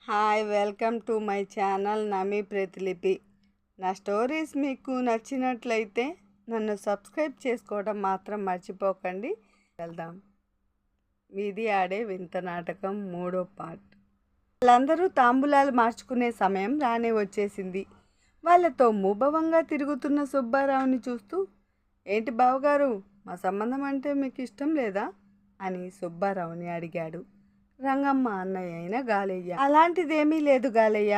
Hi welcome to my channel నమీ ప్రతిలిపి. నా stories మీకు నచ్చినట్లయితే నన్ను సబ్స్క్రైబ్ చేసుకోవడం మాత్రం మర్చిపోకండి. వెళ్దాం. వీధి ఆడే వింత నాటకం 3వ పార్ట్. వాళ్ళందరూ తాంబూలాలు మార్చుకునే సమయం రానే వచ్చేసింది. వాళ్ళతో మూభవంగా తిరుగుతున్న సుబ్బారావుని చూస్తూ, ఏంటి బావగారు, మా సంబంధం అంటే మీకు ఇష్టం లేదా అని సుబ్బారావుని అడిగాడు రంగమ్మ అన్నయ్య అయిన గాలయ్య. అలాంటిదేమీ లేదు గాలయ్య,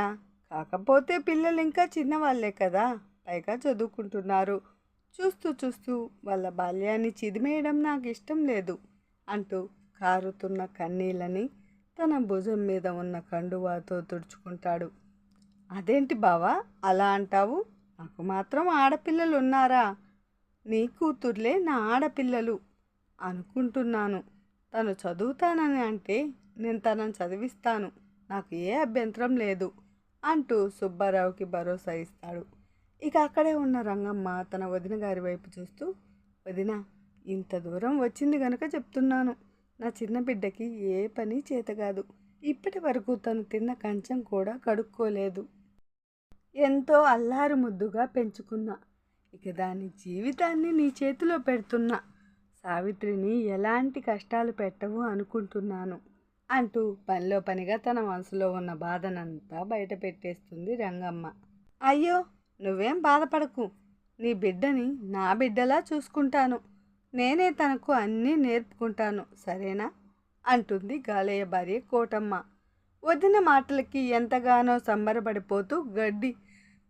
కాకపోతే పిల్లలు ఇంకా చిన్నవాళ్లే కదా, పైగా చదువుకుంటున్నారు. చూస్తూ చూస్తూ వాళ్ళ బాల్యాన్ని చిదిమేయడం నాకు ఇష్టం లేదు అంటూ కారుతున్న కన్నీళ్ళని తన భుజం మీద ఉన్న కండువాతో తుడుచుకుంటాడు. అదేంటి బావా అలా అంటావు? నాకు మాత్రం ఆడపిల్లలు ఉన్నారా? నీ కూతుర్లే నా ఆడపిల్లలు అనుకుంటున్నాను. తను చదువుతానని అంటే నేను తనని చదివిస్తాను, నాకు ఏ అభ్యంతరం లేదు అంటూ సుబ్బారావుకి భరోసా ఇస్తాడు. ఇక అక్కడే ఉన్న రంగమ్మ తన వదిన గారి వైపు చూస్తూ, వదిన, ఇంత దూరం వచ్చింది గనుక చెప్తున్నాను, నా చిన్న బిడ్డకి ఏ పని చేతగాదు. ఇప్పటి వరకు తను తిన్న కంచం కూడా కడుక్కోలేదు. ఎంతో అల్లారు ముద్దుగా పెంచుకున్నా. ఇక దాని జీవితాన్ని నీ చేతిలో పెడుతున్నా. సావిత్రిని ఎలాంటి కష్టాలు పెట్టవు అనుకుంటున్నాను అంటూ పనిలో పనిగా తన మనసులో ఉన్న బాధనంతా బయట పెట్టేస్తుంది రంగమ్మ. అయ్యో, నువ్వేం బాధపడకు, నీ బిడ్డని నా బిడ్డలా చూసుకుంటాను, నేనే తనకు అన్నీ నేర్పుకుంటాను, సరేనా అంటుంది గాలయ్య భార్య కోటమ్మ. వదిన మాటలకి ఎంతగానో సంబరపడిపోతూ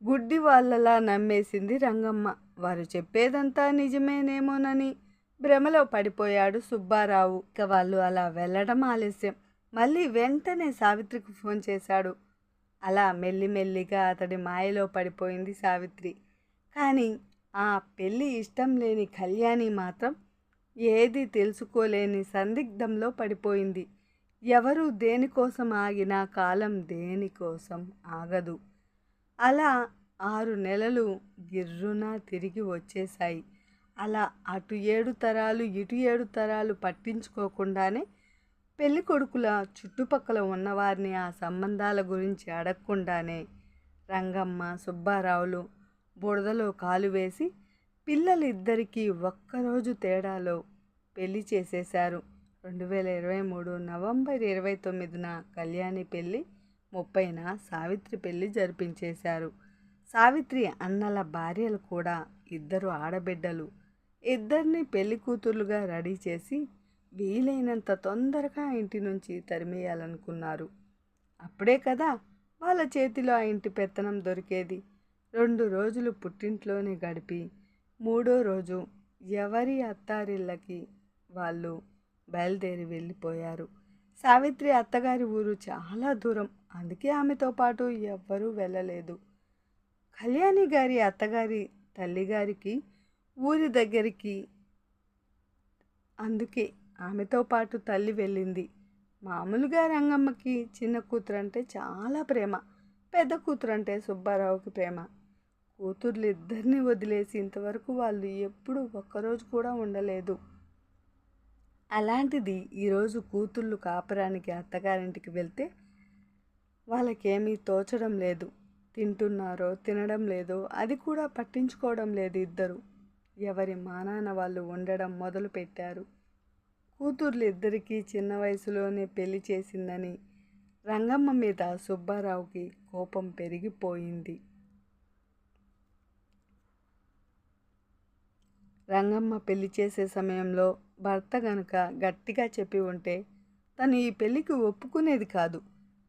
గుడ్డి వాళ్ళలా నమ్మేసింది రంగమ్మ. వారు చెప్పేదంతా నిజమేనేమోనని భ్రమలో పడిపోయాడు సుబ్బారావు. ఇక వాళ్ళు అలా వెళ్ళడం ఆలస్యం. మళ్ళీ వెంటనే సావిత్రికి ఫోన్ చేశాడు. అలా మెల్లిమెల్లిగా అతడి మాయలో పడిపోయింది సావిత్రి. కానీ ఆ పెళ్ళి ఇష్టం లేని కళ్యాణి మాత్రం ఏది తెలుసుకోలేని సందిగ్ధంలో పడిపోయింది. ఎవరు దేనికోసం ఆగినా కాలం దేనికోసం ఆగదు. అలా 6 నెలలు గిర్రున తిరిగి వచ్చేశాయి. అలా అటు 7 తరాలు ఇటు 7 తరాలు పట్టించుకోకుండానే పెళ్లి కొడుకుల చుట్టుపక్కల ఉన్నవారిని ఆ సంబంధాల గురించి అడగకుండానే రంగమ్మ సుబ్బారావులు బురదలో కాలు వేసి పిల్లలిద్దరికీ ఒక్కరోజు తేడాలో పెళ్లి చేసేశారు. 2023 నవంబర్ 29న కళ్యాణి పెళ్ళి, 30న సావిత్రి పెళ్ళి జరిపించేశారు. సావిత్రి అన్నల భార్యలు కూడా 2 ఆడబిడ్డలు. ఇద్దరిని పెళ్లి కూతుర్లుగా రెడీ చేసి వీలైనంత తొందరగా ఇంటి నుంచి తరిమేయాలనుకున్నారు. అప్పుడే కదా వాళ్ళ చేతిలో ఆ ఇంటి పెత్తనం దొరికేది. 2 రోజులు పుట్టింట్లోనే గడిపి 3వ రోజు ఎవరి అత్తారిళ్ళకి వాళ్ళు బయలుదేరి వెళ్ళిపోయారు. సావిత్రి అత్తగారి ఊరు చాలా దూరం, అందుకే ఆమెతో పాటు ఎవ్వరూ వెళ్ళలేదు. కళ్యాణి గారి అత్తగారి తల్లిగారికి ఊరి దగ్గరికి, అందుకే ఆమెతో పాటు తల్లి వెళ్ళింది. మామూలుగా రంగమ్మకి చిన్న కూతురు అంటే చాలా ప్రేమ, పెద్ద కూతురు అంటే సుబ్బారావుకి ప్రేమ. కూతుర్లు ఇద్దరిని వదిలేసి ఇంతవరకు వాళ్ళు ఎప్పుడూ ఒక్కరోజు కూడా ఉండలేదు. అలాంటిది ఈరోజు కూతుళ్ళు కాపురానికి అత్తగారింటికి వెళ్తే వాళ్ళకేమీ తోచడం లేదు. తింటున్నారో తినడం లేదో అది కూడా పట్టించుకోవడం లేదు. ఇద్దరు ఎవరి మానాన వాళ్ళు ఉండడం మొదలుపెట్టారు. కూతుర్లు ఇద్దరికీ చిన్న వయసులోనే పెళ్లి చేసిందని రంగమ్మ మీద సుబ్బారావుకి కోపం పెరిగిపోయింది. రంగమ్మ పెళ్లి చేసే సమయంలో భర్త గనుక గట్టిగా చెప్పి ఉంటే తను ఈ పెళ్లికి ఒప్పుకునేది కాదు.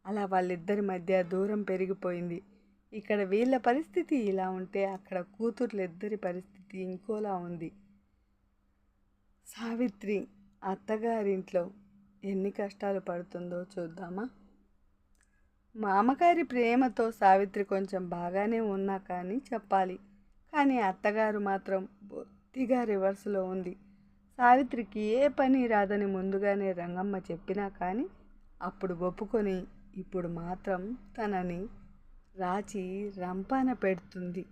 అలా వాళ్ళిద్దరి మధ్య దూరం పెరిగిపోయింది. ఇక్కడ వీళ్ళ పరిస్థితి ఇలా ఉంటే అక్కడ కూతుర్లిద్దరి పరిస్థితి ఇంకోలా ఉంది. సావిత్రి అత్తగారింట్లో ఎన్ని కష్టాలు పడుతుందో చూద్దామా. మామగారి ప్రేమతో సావిత్రి కొంచెం బాగానే ఉన్నా కానీ చెప్పాలి. కానీ అత్తగారు మాత్రం బొత్తిగా రివర్స్లో ఉంది. సావిత్రికి ఏ పని రాదని ముందుగానే రంగమ్మ చెప్పినా కానీ అప్పుడు ఒప్పుకొని ఇప్పుడు మాత్రం తనని రాచి రంపాన పెడుతుంది.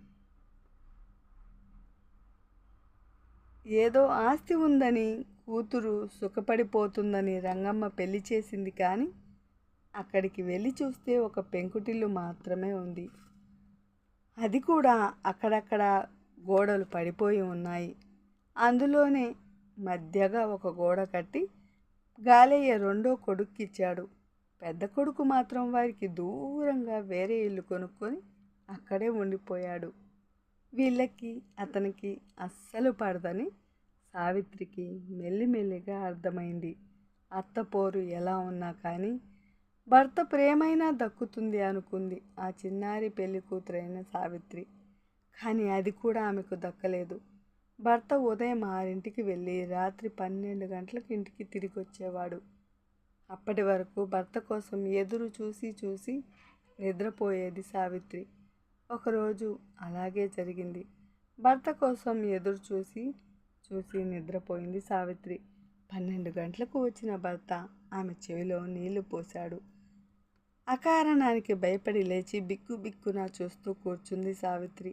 ఏదో ఆస్తి ఉందని, కూతురు సుఖపడిపోతుందని రంగమ్మ పెళ్లి చేసింది. కానీ అక్కడికి వెళ్ళి చూస్తే ఒక పెంకుటిల్లు మాత్రమే ఉంది. అది కూడా అక్కడక్కడ గోడలు పడిపోయి ఉన్నాయి. అందులోనే మధ్యగా ఒక గోడ కట్టి గాలయ్య రెండో కొడుక్కిచ్చాడు. పెద్ద కొడుకు మాత్రం వారికి దూరంగా వేరే ఇల్లు కొనుక్కొని అక్కడే ఉండిపోయాడు. వీళ్ళకి అతనికి అస్సలు పడదని సావిత్రికి మెల్లిమెల్లిగా అర్థమైంది. అత్త పోరు ఎలా ఉన్నా కానీ భర్త ప్రేమైనా దక్కుతుంది అనుకుంది ఆ చిన్నారి పెళ్లి కూతురైన సావిత్రి. కానీ అది కూడా ఆమెకు దక్కలేదు. భర్త ఉదయం 6ంటికి వెళ్ళి రాత్రి 12 గంటలకు ఇంటికి తిరిగి వచ్చేవాడు. అప్పటి వరకు భర్త కోసం ఎదురు చూసి చూసి నిద్రపోయేది సావిత్రి. ఒకరోజు అలాగే జరిగింది. భర్త కోసం ఎదురు చూసి చూసి నిద్రపోయింది సావిత్రి. 12 గంటలకు వచ్చిన భర్త ఆమె చెవిలో నీళ్లు పోశాడు. అకారణానికి భయపడి లేచి బిక్కు బిక్కున చూస్తూ కూర్చుంది సావిత్రి.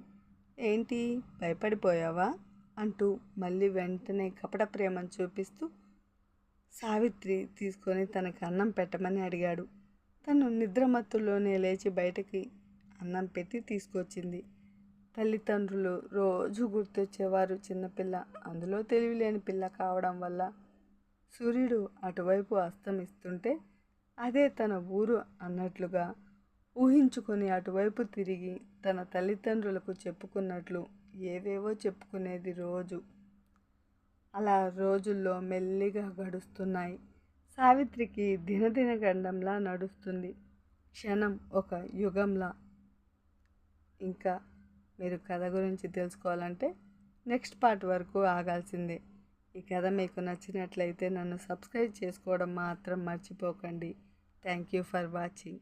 ఏంటి, భయపడిపోయావా అంటూ మళ్ళీ వెంటనే కపట ప్రేమను చూపిస్తూ సావిత్రి తీసుకొని తనకు అన్నం పెట్టమని అడిగాడు. తను నిద్రమత్తులోనే లేచి బయటకి అన్నం పెట్టి తీసుకొచ్చింది. తల్లిదండ్రులు రోజు గుర్తొచ్చేవారు. చిన్నపిల్ల, అందులో తెలివిలేని పిల్ల కావడం వల్ల సూర్యుడు అటువైపు అస్తమిస్తుంటే అదే తన ఊరు అన్నట్లుగా ఊహించుకొని అటువైపు తిరిగి తన తల్లిదండ్రులకు చెప్పుకున్నట్లు ఏవేవో చెప్పుకునేది రోజు. అలా రోజుల్లో మెల్లిగా గడుస్తున్నాయి. సావిత్రికి దినదిన గండంలా నడుస్తుంది. క్షణం ఒక యుగంలా. ఇంకా మీరు కథ గురించి తెలుసుకోవాలంటే నెక్స్ట్ పార్ట్ వరకు ఆగాల్సిందే. ఈ కథ మీకు నచ్చినట్లయితే నన్ను సబ్స్క్రైబ్ చేసుకోవడం మాత్రం మర్చిపోకండి. Thank you for watching.